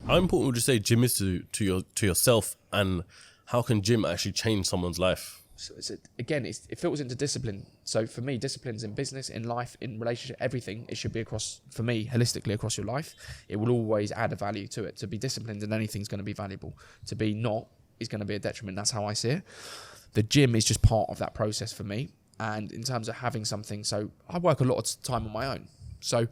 How important would you say gym is to yourself, and how can gym actually change someone's life? So it filters into discipline. So for me, disciplines in business, in life, in relationship, everything, it should be across, for me, holistically across your life. It will always add a value to it. To be disciplined in anything is going to be valuable. To be not is going to be a detriment. That's how I see it. The gym is just part of that process for me. And in terms of having something, so I work a lot of time on my own. So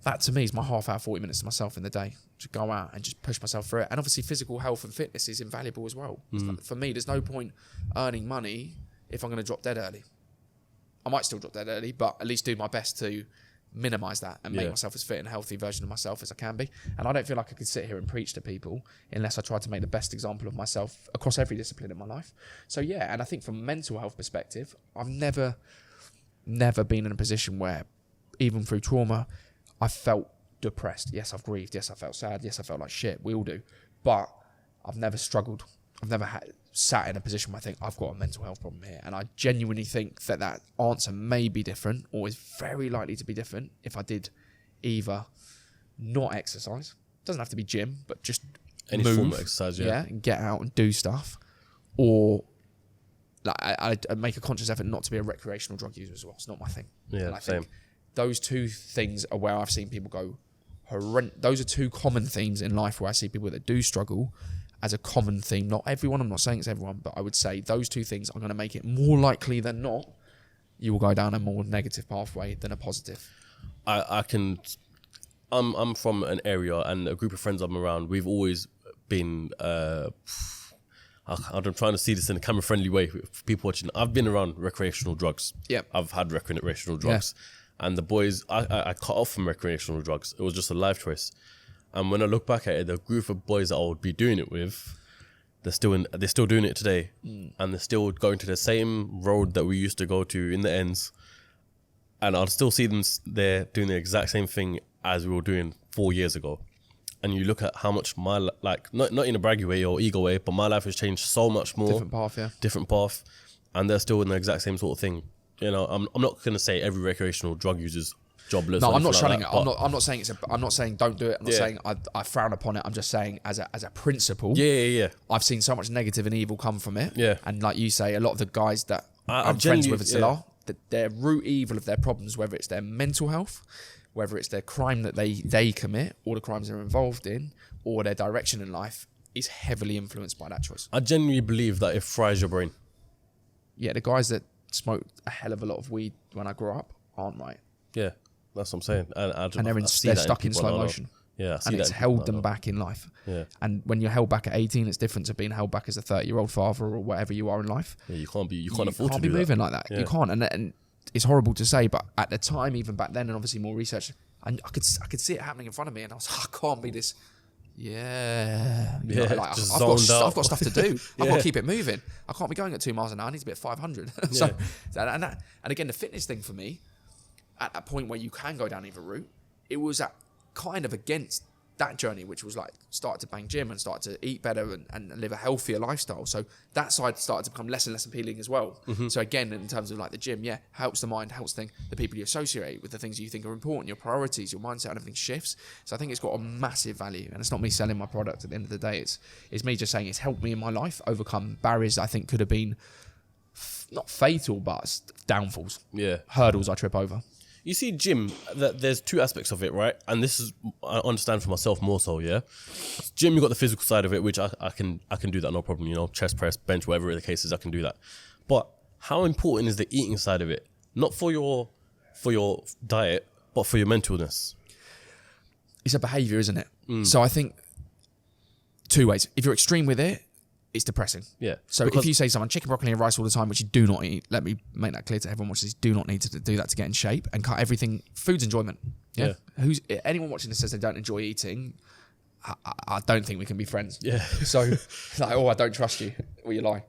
that to me is my half hour, 40 minutes to myself in the day to go out and just push myself through it. And obviously physical health and fitness is invaluable as well. For me, there's no point earning money if I'm going to drop dead early. I might still drop dead early, but at least do my best to minimize that and make myself as fit and healthy version of myself as I can be. And I don't feel like I could sit here and preach to people unless I try to make the best example of myself across every discipline in my life. So yeah, and I think from a mental health perspective, I've never been in a position where, even through trauma, I felt depressed. Yes, I've grieved. Yes, I felt sad. Yes, I felt like shit. We all do. But I've never struggled. I've never sat in a position where I think I've got a mental health problem here. And I genuinely think that answer may be different, or is very likely to be different, if I did either not exercise. Doesn't have to be gym, but just any move, form of exercise, and get out and do stuff. Or like I make a conscious effort not to be a recreational drug user as well. It's not my thing. Yeah, and I same. think those two things are where I've seen people go horrendous. Those are two common themes in life where I see people that do struggle as a common theme. Not everyone, I'm not saying it's everyone, but I would say those two things are going to make it more likely than not you will go down a more negative pathway than a positive. I'm from an area, and a group of friends I'm around, we've always been I'm trying to see this in a camera friendly way for people watching. I've been around recreational drugs. Yep. I've had recreational drugs. And the boys, I cut off from recreational drugs. It was just a life choice. And when I look back at it, the group of boys that I would be doing it with, they're still doing it today. And they're still going to the same road that we used to go to in the ends. And I'll still see them there doing the exact same thing as we were doing 4 years ago. And you look at how much not in a braggy way or ego way, but my life has changed so much more. Different path. And they're still in the exact same sort of thing. You know, I'm not going to say every recreational drug user's jobless. No, I'm not shunning it. I'm not saying I'm not saying don't do it. I'm not saying I frown upon it. I'm just saying as a principle. Yeah. I've seen so much negative and evil come from it. Yeah. And like you say, a lot of the guys that I'm friends with still are, that their root evil of their problems, whether it's their mental health, whether it's their crime that they commit, or the crimes they're involved in, or their direction in life, is heavily influenced by that choice. I genuinely believe that it fries your brain. Yeah, the guys that smoked a hell of a lot of weed when I grew up aren't right. Yeah, that's what I'm saying. And they're stuck in slow motion. Yeah, I see and it's held them back in life. Yeah. And when you're held back at 18, it's different to being held back as a 30-year-old father or whatever you are in life. Yeah, you can't afford to be do moving that. like that. Yeah. You can't. And it's horrible to say, but at the time, even back then, and obviously more research, I could see it happening in front of me, and I was like, I can't be this. Yeah, just I've got stuff to do. I've got to keep it moving. I can't be going at 2 miles an hour. I need to be at 500. And again, the fitness thing for me, at that point where you can go down either route, it was kind of against that journey, which was like start to bang gym and start to eat better and live a healthier lifestyle. So that side started to become less and less appealing as well. Mm-hmm. So again, in terms of like the gym, helps the mind, helps the people you associate with, the things you think are important, your priorities, your mindset, and everything shifts. So I think it's got a massive value, and it's not me selling my product at the end of the day. It's me just saying it's helped me in my life overcome barriers that I think could have been not fatal, but downfalls. Yeah. Hurdles I trip over. You see, gym, there's two aspects of it, right? And this is, I understand for myself more so, yeah? Gym, you got the physical side of it, which I can do that, no problem, you know, chest press, bench, whatever the case is, I can do that. But how important is the eating side of it? Not for your diet, but for your mentalness. It's a behaviour, isn't it? So I think two ways. If you're extreme with it, it's depressing. Yeah. So if you say someone chicken, broccoli and rice all the time, which you do not eat, let me make that clear to everyone watching this, do not need to do that to get in shape and cut everything. Food's enjoyment. Yeah. Anyone watching this says they don't enjoy eating, I don't think we can be friends. Yeah. So like, I don't trust you. Well, you lie.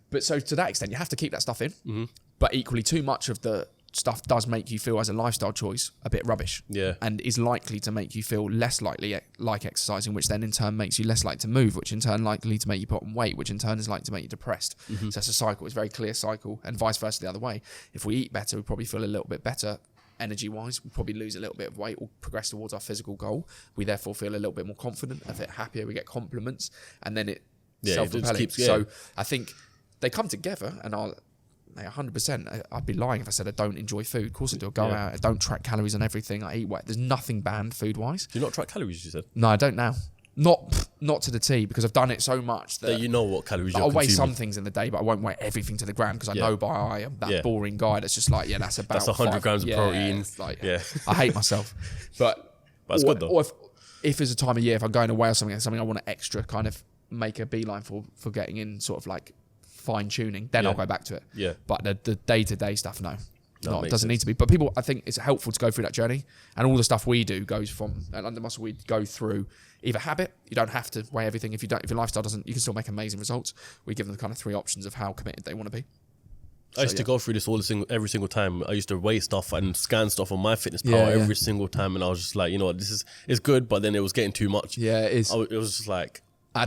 But so to that extent, you have to keep that stuff in. Mm-hmm. But equally, too much of the stuff does make you feel as a lifestyle choice a bit rubbish. Yeah. And is likely to make you feel less likely like exercising, which then in turn makes you less likely to move, which in turn likely to make you put on weight, which in turn is likely to make you depressed. Mm-hmm. So it's a cycle. It's a very clear cycle, and vice versa the other way. If we eat better, we probably feel a little bit better energy wise. We probably lose a little bit of weight or progress towards our physical goal. We therefore feel a little bit more confident, a bit happier. We get compliments, and then it self-propelling. So I think they come together, and 100%. I'd be lying if I said I don't enjoy food. Of course I do. I go out. I don't track calories on everything. I eat there's nothing banned food-wise. Do you not track calories, you said? No, I don't now. Not to the T, because I've done it so much that you know what calories you're I'll weigh consuming. some things in the day, but I won't weigh everything to the gram, because I know by eye I'm that boring guy that's just like, that's about that's 100 grams of protein. I hate myself. But it's good though. Or if there's a time of year, if I'm going away or something I want to extra kind of make a beeline for getting in sort of like fine tuning, then I'll go back to it. Yeah. But the day-to-day stuff, no, it doesn't need to be. But people, I think it's helpful to go through that journey, and all the stuff we do goes from under muscle. We go through either habit. You don't have to weigh everything. If your lifestyle doesn't, you can still make amazing results. We give them kind of 3 options of how committed they want to be. I used to go through this every single time. I used to weigh stuff and scan stuff on MyFitnessPal every single time, and I was just like, you know what, it's good, but then it was getting too much. Yeah, it is. It was just like,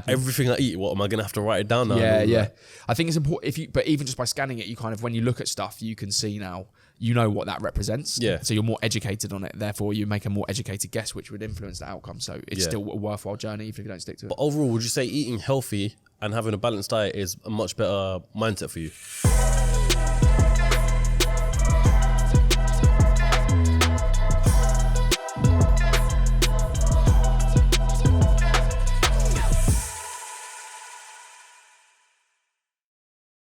everything I eat, what am I gonna have to write it down now? Yeah. I think it's important but even just by scanning it, you kind of, when you look at stuff, you can see now, you know what that represents. Yeah. So you're more educated on it. Therefore, you make a more educated guess, which would influence the outcome. So it's still a worthwhile journey, even if you don't stick to it. But overall, would you say eating healthy and having a balanced diet is a much better mindset for you?